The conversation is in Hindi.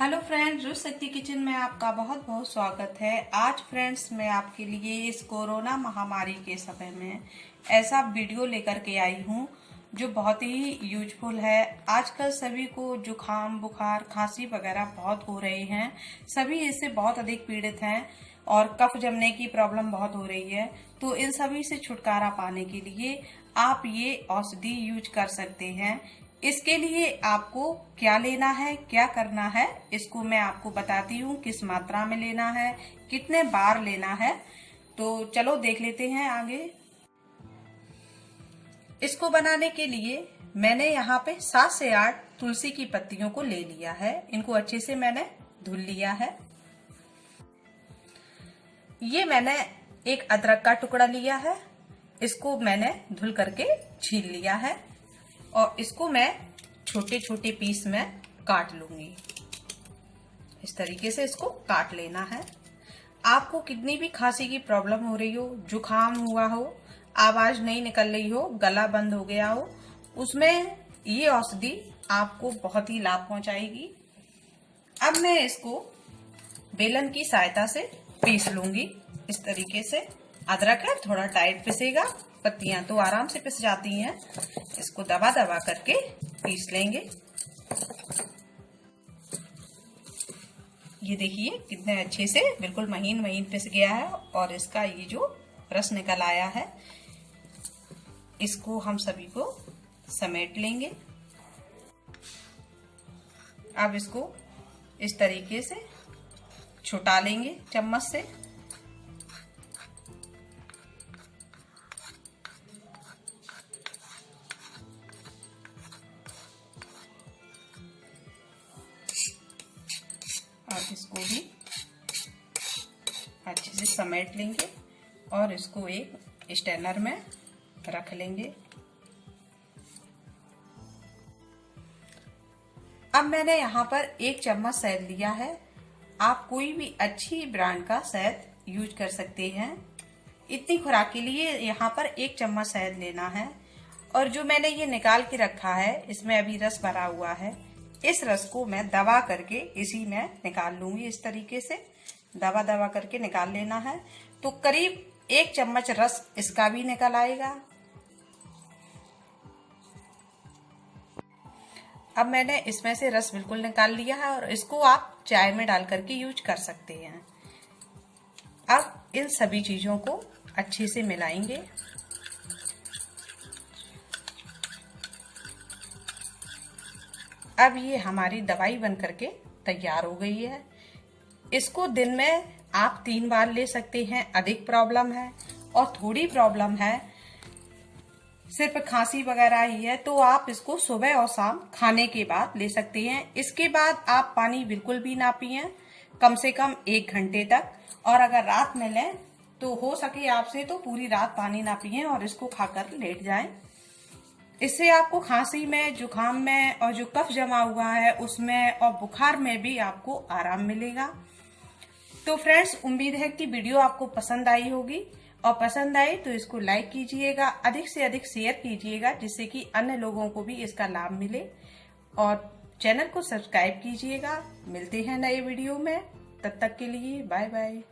हेलो फ्रेंड्स, रुच शक्ति किचन में आपका बहुत बहुत स्वागत है। आज फ्रेंड्स मैं आपके लिए इस कोरोना महामारी के समय में ऐसा वीडियो लेकर के आई हूँ जो बहुत ही यूजफुल है। आजकल सभी को जुकाम, बुखार, खांसी वगैरह बहुत हो रहे हैं। सभी इससे बहुत अधिक पीड़ित हैं और कफ जमने की प्रॉब्लम बहुत हो रही है। तो इन सभी से छुटकारा पाने के लिए आप ये औषधि यूज कर सकते हैं। इसके लिए आपको क्या लेना है, क्या करना है, इसको मैं आपको बताती हूँ। किस मात्रा में लेना है, कितने बार लेना है, तो चलो देख लेते हैं आगे। इसको बनाने के लिए मैंने यहाँ पे 7 से 8 तुलसी की पत्तियों को ले लिया है। इनको अच्छे से मैंने धुल लिया है। ये मैंने एक अदरक का टुकड़ा लिया है। इसको मैंने धुल करके छील लिया है और इसको मैं छोटे छोटे पीस में काट लूंगी। इस तरीके से इसको काट लेना है। आपको कितनी भी खांसी की प्रॉब्लम हो रही हो, जुकाम हुआ हो, आवाज नहीं निकल रही हो, गला बंद हो गया हो, उसमें ये औषधि आपको बहुत ही लाभ पहुंचाएगी। अब मैं इसको बेलन की सहायता से पीस लूंगी। इस तरीके से अदरक है, थोड़ा टाइट पिसेगा, पत्तियां तो आराम से पिस जाती हैं। इसको दबा दबा करके पीस लेंगे। ये देखिए कितने अच्छे से बिल्कुल महीन महीन पिस गया है और इसका ये जो रस निकल आया है, इसको हम सभी को समेट लेंगे। अब इसको इस तरीके से छुटा लेंगे चम्मच से। अब इसको भी अच्छे से समेट लेंगे और इसको एक स्ट्रेनर में रख लेंगे। अब मैंने यहाँ पर 1 चम्मच शहद लिया है। आप कोई भी अच्छी ब्रांड का शहद यूज कर सकते हैं। इतनी खुराक के लिए यहाँ पर 1 चम्मच शहद लेना है। और जो मैंने ये निकाल के रखा है, इसमें अभी रस भरा हुआ है। इस रस को मैं दबा करके इसी में निकाल लूंगी। इस तरीके से दबा दबा करके निकाल लेना है। तो करीब 1 चम्मच रस इसका भी निकल आएगा। अब मैंने इसमें से रस बिल्कुल निकाल लिया है और इसको आप चाय में डाल करके यूज कर सकते हैं। अब इन सभी चीजों को अच्छे से मिलाएंगे। अब ये हमारी दवाई बन करके तैयार हो गई है। इसको दिन में आप 3 बार ले सकते हैं। अधिक प्रॉब्लम है और थोड़ी प्रॉब्लम है, सिर्फ खांसी वगैरह ही है, तो आप इसको सुबह और शाम खाने के बाद ले सकते हैं। इसके बाद आप पानी बिल्कुल भी ना पिएं, कम से कम 1 घंटे तक। और अगर रात में लें तो हो सके आपसे तो पूरी रात पानी ना पिएं और इसको खाकर लेट जाएं। इससे आपको खांसी में, जुकाम में और जो कफ जमा हुआ है उसमें और बुखार में भी आपको आराम मिलेगा। तो फ्रेंड्स, उम्मीद है कि वीडियो आपको पसंद आई होगी और पसंद आई तो इसको लाइक कीजिएगा, अधिक से अधिक शेयर कीजिएगा, जिससे कि अन्य लोगों को भी इसका लाभ मिले। और चैनल को सब्सक्राइब कीजिएगा। मिलते हैं नए वीडियो में, तब तक के लिए बाय बाय।